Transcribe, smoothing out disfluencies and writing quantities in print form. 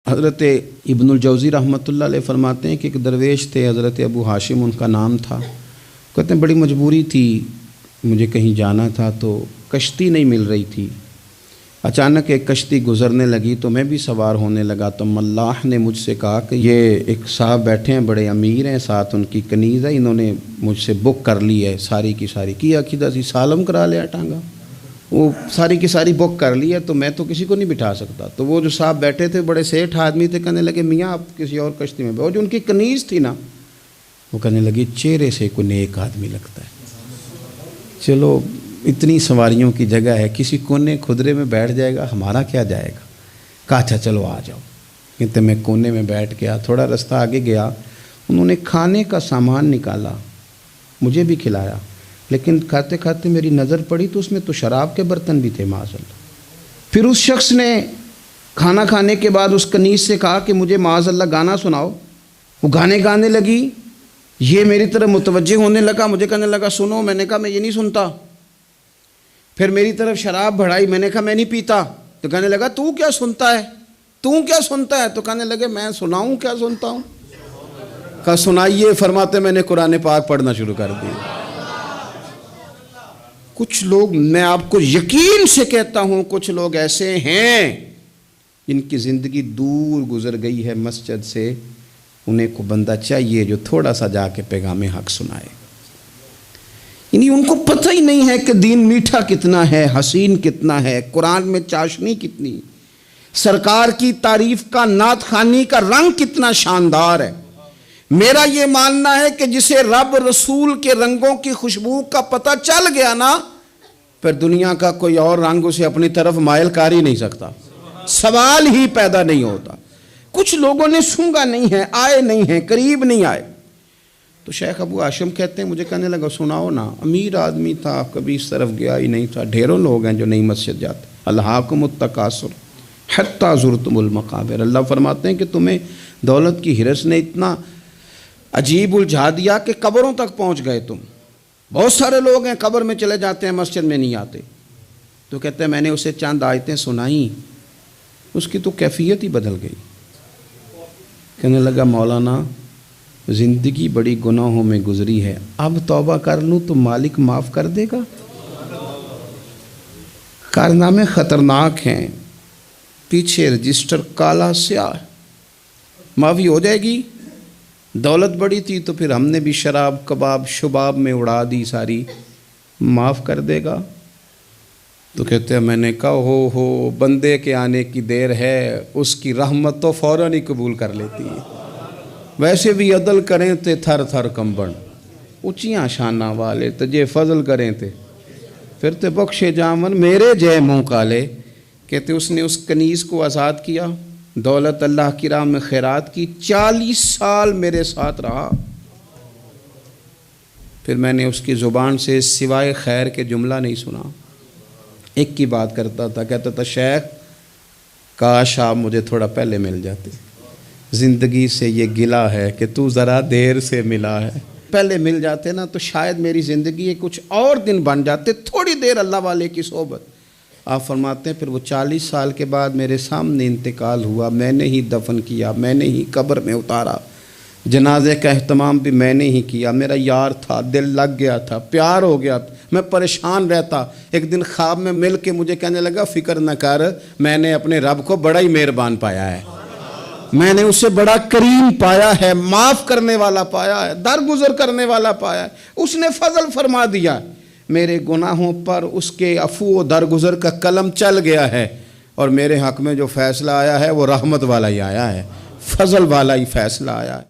حضرت ابن الجوزی رحمۃ اللہ علیہ فرماتے ہیں کہ ایک درویش تھے، حضرت ابو ہاشم ان کا نام تھا۔ کہتے ہیں بڑی مجبوری تھی، مجھے کہیں جانا تھا تو کشتی نہیں مل رہی تھی۔ اچانک ایک کشتی گزرنے لگی تو میں بھی سوار ہونے لگا تو ملاح نے مجھ سے کہا کہ یہ ایک صاحب بیٹھے ہیں، بڑے امیر ہیں، ساتھ ان کی کنیز ہے، انہوں نے مجھ سے بک کر لی ہے ساری کی ساری، کیا کدھر سی سالم کرا لیا ٹانگا، وہ ساری کی ساری بک کر لی ہے، تو میں تو کسی کو نہیں بٹھا سکتا۔ تو وہ جو صاحب بیٹھے تھے بڑے سیٹھ آدمی تھے، کہنے لگے میاں آپ کسی اور کشتی میں بیٹھو۔ جو ان کی کنیز تھی نا، وہ کہنے لگی چہرے سے کوئی نیک آدمی لگتا ہے، چلو اتنی سواریوں کی جگہ ہے، کسی کونے کھدرے میں بیٹھ جائے گا، ہمارا کیا جائے گا۔ کہا اچھا چلو آ جاؤ۔ کہتے میں کونے میں بیٹھ گیا، تھوڑا رستہ آگے گیا، انہوں نے کھانے کا سامان نکالا، مجھے بھی کھلایا، لیکن کھاتے کھاتے میری نظر پڑی تو اس میں تو شراب کے برتن بھی تھے معاذ اللہ۔ پھر اس شخص نے کھانا کھانے کے بعد اس کنیز سے کہا کہ مجھے معاذ اللہ گانا سناؤ۔ وہ گانے گانے لگی، یہ میری طرف متوجہ ہونے لگا، مجھے کہنے لگا سنو، میں نے کہا میں یہ نہیں سنتا۔ پھر میری طرف شراب بڑھائی، میں نے کہا میں نہیں پیتا۔ تو کہنے لگا تو کیا سنتا ہے، تو کیا سنتا ہے؟ تو کہنے لگے میں سناؤں کیا سنتا ہوں؟ کہا سنائیے۔ فرماتے میں نے قرآن پاک پڑھنا شروع کر دیا۔ کچھ لوگ، میں آپ کو یقین سے کہتا ہوں، کچھ لوگ ایسے ہیں جن کی زندگی دور گزر گئی ہے مسجد سے، انہیں کو بندہ چاہیے جو تھوڑا سا جا کے پیغام حق سنائے۔ یعنی ان کو پتہ ہی نہیں ہے کہ دین میٹھا کتنا ہے، حسین کتنا ہے، قرآن میں چاشنی کتنی، سرکار کی تعریف کا، نعت خوانی کا رنگ کتنا شاندار ہے۔ میرا یہ ماننا ہے کہ جسے رب رسول کے رنگوں کی خوشبو کا پتہ چل گیا نا، پھر دنیا کا کوئی اور رنگ اسے اپنی طرف مائل کر ہی نہیں سکتا، سوال ہی پیدا نہیں ہوتا۔ کچھ لوگوں نے سونگا نہیں ہے، آئے نہیں ہیں، قریب نہیں آئے۔ تو شیخ ابو ہاشم کہتے ہیں مجھے کہنے لگا سناؤ نا، امیر آدمی تھا، کبھی اس طرف گیا ہی نہیں تھا، ڈھیروں لوگ ہیں جو نہیں مسجد جاتے۔ الہاکم التکاثر حتی زرتم المقابر، اللہ فرماتے ہیں کہ تمہیں دولت کی ہرس نے اتنا عجیب الجھا دیا کہ قبروں تک پہنچ گئے تم۔ بہت سارے لوگ ہیں قبر میں چلے جاتے ہیں، مسجد میں نہیں آتے۔ تو کہتے ہیں میں نے اسے چند آیتیں سنائیں، اس کی تو کیفیت ہی بدل گئی۔ کہنے لگا مولانا زندگی بڑی گناہوں میں گزری ہے، اب توبہ کر لوں تو مالک معاف کر دے گا؟ کارنامے خطرناک ہیں، پیچھے رجسٹر کالا سیاہ، معافی ہو جائے گی۔ دولت بڑی تھی تو پھر ہم نے بھی شراب کباب شباب میں اڑا دی ساری، معاف کر دے گا؟ تو کہتے ہیں میں نے کہا ہو بندے کے آنے کی دیر ہے، اس کی رحمت تو فوراً ہی قبول کر لیتی ہے۔ ویسے بھی عدل کریں تے تھر تھر کمبن، اونچیاں شانہ والے تجھے فضل کریں تے پھر تے بخشے جامن میرے جے منہ کالے۔ کہتے اس نے اس کنیز کو آزاد کیا، دولت اللہ کی راہ میں خیرات کی، 40 سال میرے ساتھ رہا۔ پھر میں نے اس کی زبان سے سوائے خیر کے جملہ نہیں سنا، ایک کی بات کرتا تھا، کہتا تھا شیخ کاش آپ مجھے تھوڑا پہلے مل جاتے، زندگی سے یہ گلہ ہے کہ تو ذرا دیر سے ملا ہے، پہلے مل جاتے نا تو شاید میری زندگی کچھ اور دن بن جاتے، تھوڑی دیر اللہ والے کی صحبت۔ آپ فرماتے ہیں پھر وہ 40 سال کے بعد میرے سامنے انتقال ہوا، میں نے ہی دفن کیا، میں نے ہی قبر میں اتارا، جنازے کا اہتمام بھی میں نے ہی کیا۔ میرا یار تھا، دل لگ گیا تھا، پیار ہو گیا تھا، میں پریشان رہتا۔ ایک دن خواب میں مل کے مجھے کہنے لگا فکر نہ کر، میں نے اپنے رب کو بڑا ہی مہربان پایا ہے، میں نے اسے بڑا کریم پایا ہے، معاف کرنے والا پایا ہے، درگزر کرنے والا پایا ہے، اس نے فضل فرما دیا، میرے گناہوں پر اس کے عفو و درگزر کا قلم چل گیا ہے، اور میرے حق میں جو فیصلہ آیا ہے وہ رحمت والا ہی آیا ہے، فضل والا ہی فیصلہ آیا ہے۔